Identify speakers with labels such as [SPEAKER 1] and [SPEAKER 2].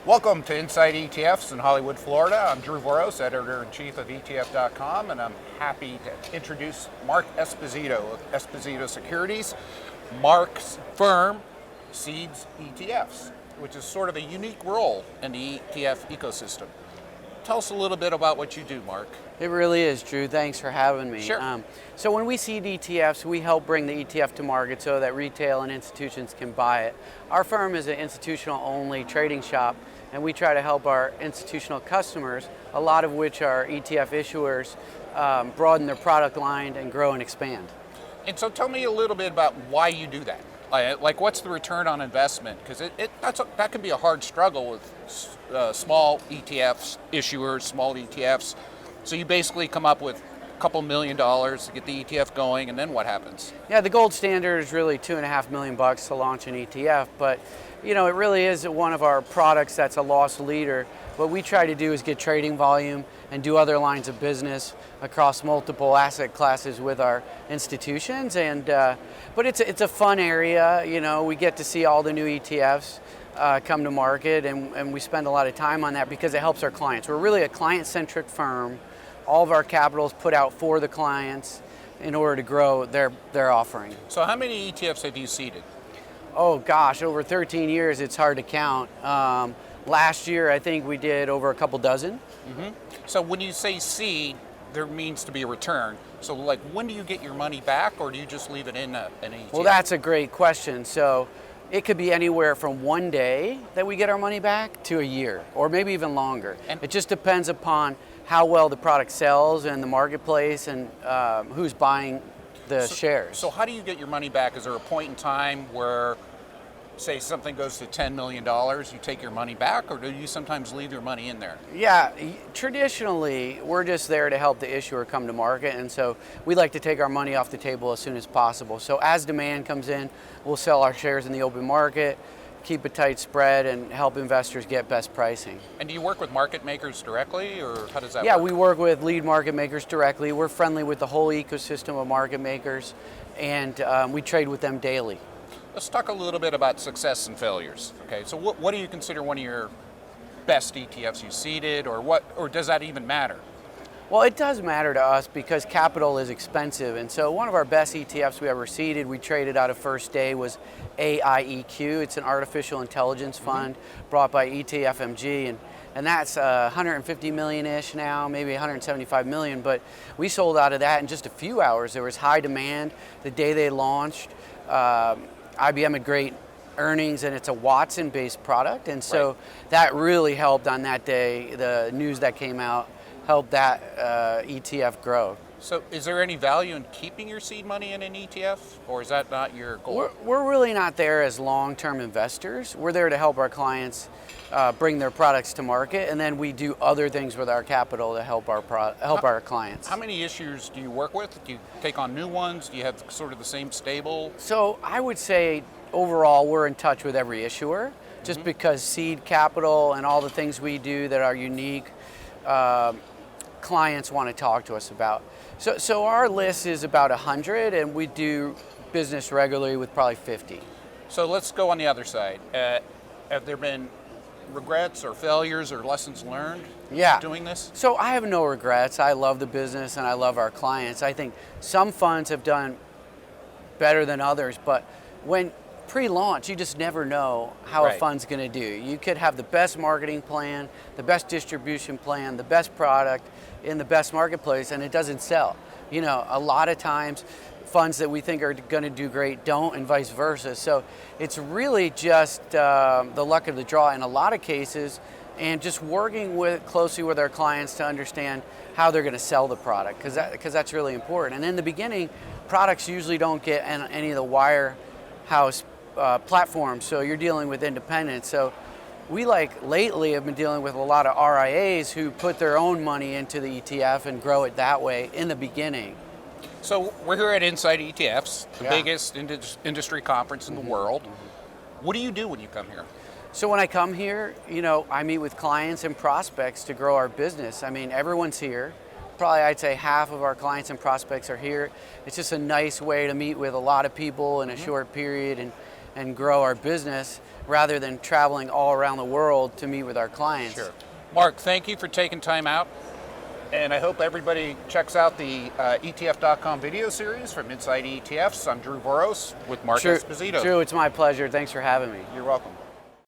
[SPEAKER 1] Welcome to Inside ETFs in Hollywood, Florida. I'm Drew Voros, editor-in-chief of ETF.com, and I'm happy to introduce Mark Esposito of Esposito Securities. Mark's firm, Seed ETFs, which is sort of a unique role in the ETF ecosystem. Tell us a little bit about what you do, Mark.
[SPEAKER 2] It really is, Drew. Thanks for having me.
[SPEAKER 1] Sure.
[SPEAKER 2] So when we seed ETFs, we help bring the ETF to market so that retail and institutions can buy it. Our firm is an institutional-only trading shop, and we try to help our institutional customers, a lot of which are ETF issuers, broaden their product line and grow and expand.
[SPEAKER 1] And so tell me a little bit about why you do that. Like what's the return on investment? Because that can be a hard struggle with small ETFs, issuers, small ETFs. So you basically come up with a couple $1 million to get the ETF going, and then what happens?
[SPEAKER 2] Yeah, the gold standard is really $2.5 million to launch an ETF, but you know, it really is one of our products that's a loss leader. What we try to do is get trading volume and do other lines of business across multiple asset classes with our institutions. And but it's a fun area. You know, we get to see all the new ETFs come to market, and we spend a lot of time on that because it helps our clients. We're really a client-centric firm. All of our capital is put out for the clients in order to grow their offering.
[SPEAKER 1] So how many ETFs have you seeded?
[SPEAKER 2] Oh gosh, over 13 years, it's hard to count. Last year, I think we did over a couple dozen.
[SPEAKER 1] Mm-hmm. So when you say seed, there means to be a return. So like, when do you get your money back, or do you just leave it in an ETF?
[SPEAKER 2] Well, that's a great question. So it could be anywhere from one day that we get our money back to a year, or maybe even longer. And it just depends upon how well the product sells in the marketplace and who's buying the shares.
[SPEAKER 1] So how do you get your money back? Is there a point in time where, say something goes to $10 million, you take your money back, or do you sometimes leave your money in there?
[SPEAKER 2] Yeah, traditionally, we're just there to help the issuer come to market, and so we like to take our money off the table as soon as possible. So as demand comes in, we'll sell our shares in the open market, keep a tight spread, and help investors get best pricing.
[SPEAKER 1] And do you work with market makers directly, or how does that work?
[SPEAKER 2] Yeah, we work with lead market makers directly. We're friendly with the whole ecosystem of market makers, and we trade with them daily.
[SPEAKER 1] Let's talk a little bit about success and failures. Okay, so what do you consider one of your best ETFs you seeded, or does that even matter?
[SPEAKER 2] Well, it does matter to us because capital is expensive, and so one of our best ETFs we ever seeded, we traded out of first day, was AIEQ. It's an artificial intelligence fund brought by ETFMG, and that's 150 million-ish now, maybe 175 million, but we sold out of that in just a few hours. There was high demand the day they launched. IBM had great earnings, and it's a Watson-based product, and so that really helped on that day. The news that came out helped that ETF grow.
[SPEAKER 1] So is there any value in keeping your seed money in an ETF, or is that not your goal?
[SPEAKER 2] We're really not there as long-term investors. We're there to help our clients bring their products to market, and then we do other things with our capital to help our clients.
[SPEAKER 1] How many issuers do you work with? Do you take on new ones? Do you have sort of the same stable?
[SPEAKER 2] So I would say overall we're in touch with every issuer, just because seed capital and all the things we do that are unique, clients want to talk to us about. So our list is about 100, and we do business regularly with probably 50.
[SPEAKER 1] So let's go on the other side. Have there been regrets or failures or lessons learned doing this?
[SPEAKER 2] So I have no regrets. I love the business and I love our clients. I think some funds have done better than others, but when pre-launch, you just never know how a fund's going to do. You could have the best marketing plan, the best distribution plan, the best product in the best marketplace, and it doesn't sell. You know, a lot of times funds that we think are going to do great don't, and vice versa. So it's really just the luck of the draw in a lot of cases, and just working closely with our clients to understand how they're going to sell the product, because that's really important. And in the beginning, products usually don't get any of the wirehouse platforms, so you're dealing with independents. So we lately have been dealing with a lot of RIAs who put their own money into the ETF and grow it that way in the beginning.
[SPEAKER 1] So we're here at Inside ETFs, the biggest industry conference in the world. What do you do when you come here?
[SPEAKER 2] So when I come here, you know, I meet with clients and prospects to grow our business. I mean, everyone's here. Probably I'd say half of our clients and prospects are here. It's just a nice way to meet with a lot of people in a short period and grow our business rather than traveling all around the world to meet with our clients.
[SPEAKER 1] Sure. Mark, thank you for taking time out. And I hope everybody checks out the ETF.com video series from Inside ETFs. I'm Drew Voros with Mark Esposito.
[SPEAKER 2] Drew, it's my pleasure. Thanks for having me.
[SPEAKER 1] You're welcome.